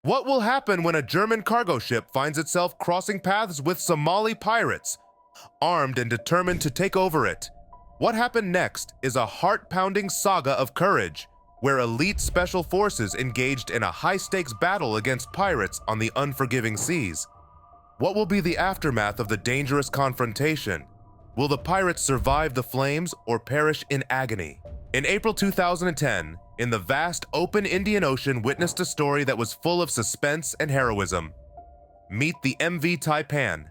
What will happen when a German cargo ship finds itself crossing paths with Somali pirates, armed and determined to take over it? What happened next is a heart-pounding saga of courage, where elite special forces engaged in a high-stakes battle against pirates on the unforgiving seas. What will be the aftermath of the dangerous confrontation? Will the pirates survive the flames or perish in agony? In April 2010, in the vast open Indian Ocean witnessed a story that was full of suspense and heroism. Meet the MV Taipan,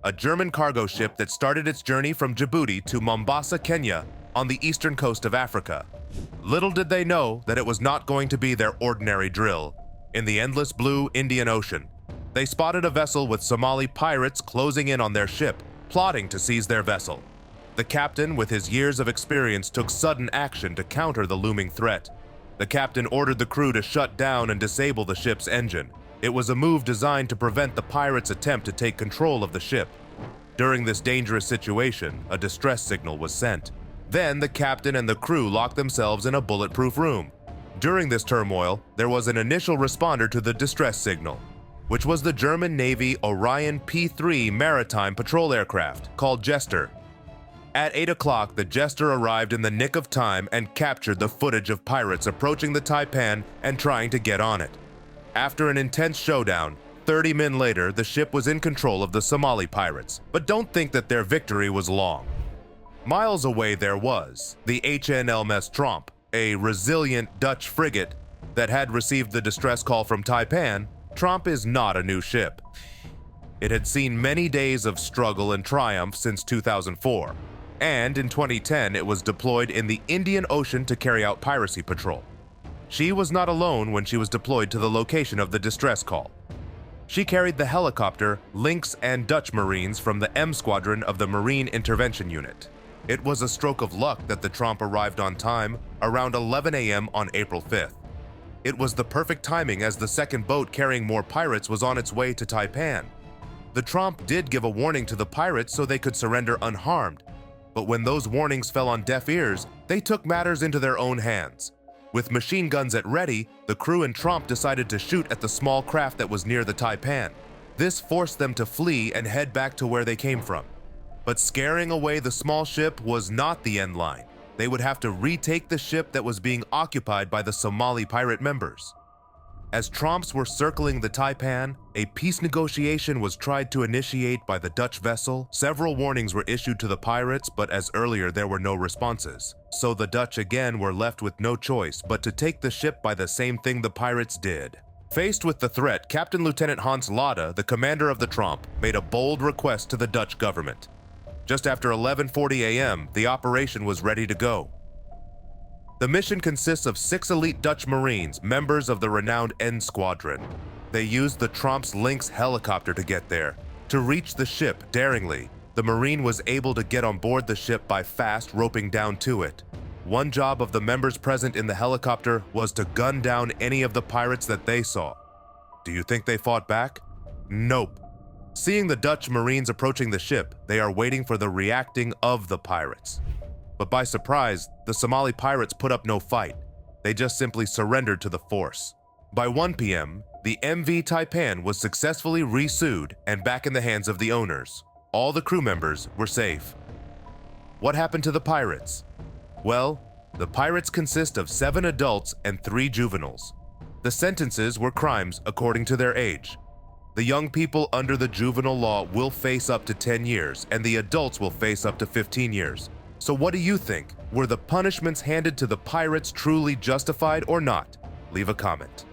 a German cargo ship that started its journey from Djibouti to Mombasa, Kenya, on the eastern coast of Africa. Little did they know that it was not going to be their ordinary drill. In the endless blue Indian Ocean, they spotted a vessel with Somali pirates closing in on their ship, plotting to seize their vessel. The captain, with his years of experience, took sudden action to counter the looming threat. The captain ordered the crew to shut down and disable the ship's engine. It was a move designed to prevent the pirates' attempt to take control of the ship. During this dangerous situation, a distress signal was sent. Then the captain and the crew locked themselves in a bulletproof room. During this turmoil, there was an initial responder to the distress signal, which was the German Navy Orion P-3 maritime patrol aircraft called Jester. At 8 o'clock, the Jester arrived in the nick of time and captured the footage of pirates approaching the Taipan and trying to get on it. After an intense showdown, 30 men later, the ship was in control of the Somali pirates. But don't think that their victory was long. Miles away there was the HNLMS Tromp, a resilient Dutch frigate that had received the distress call from Taipan. Tromp is not a new ship. It had seen many days of struggle and triumph since 2004. And in 2010, it was deployed in the Indian Ocean to carry out piracy patrol. She was not alone when she was deployed to the location of the distress call. She carried the helicopter, Lynx, and Dutch Marines from the M Squadron of the Marine Intervention Unit. It was a stroke of luck that the Tromp arrived on time, around 11 a.m. on April 5th. It was the perfect timing as the second boat carrying more pirates was on its way to Taipan. The Tromp did give a warning to the pirates so they could surrender unharmed. But when those warnings fell on deaf ears, they took matters into their own hands. With machine guns at ready, the crew and Tromp decided to shoot at the small craft that was near the Taipan. This forced them to flee and head back to where they came from. But scaring away the small ship was not the end line. They would have to retake the ship that was being occupied by the Somali pirate members. As Tromps were circling the Taipan, a peace negotiation was tried to initiate by the Dutch vessel. Several warnings were issued to the pirates, but as earlier there were no responses. So the Dutch again were left with no choice but to take the ship by the same thing the pirates did. Faced with the threat, Captain Lieutenant Hans Lada, the commander of the Tromp, made a bold request to the Dutch government. Just after 11:40 a.m., the operation was ready to go. The mission consists of 6 elite Dutch Marines, members of the renowned N Squadron. They used the Tromp's Lynx helicopter to get there. To reach the ship daringly, the Marine was able to get on board the ship by fast roping down to it. One job of the members present in the helicopter was to gun down any of the pirates that they saw. Do you think they fought back? Nope. Seeing the Dutch Marines approaching the ship, they are waiting for the reacting of the pirates. But by surprise, the Somali pirates put up no fight. They just simply surrendered to the force. By 1 p.m., the MV Taipan was successfully resued and back in the hands of the owners. All the crew members were safe. What happened to the pirates? Well, the pirates consist of 7 adults and 3 juveniles. The sentences were crimes according to their age. The young people under the juvenile law will face up to 10 years, and the adults will face up to 15 years. So what do you think? Were the punishments handed to the pirates truly justified or not? Leave a comment.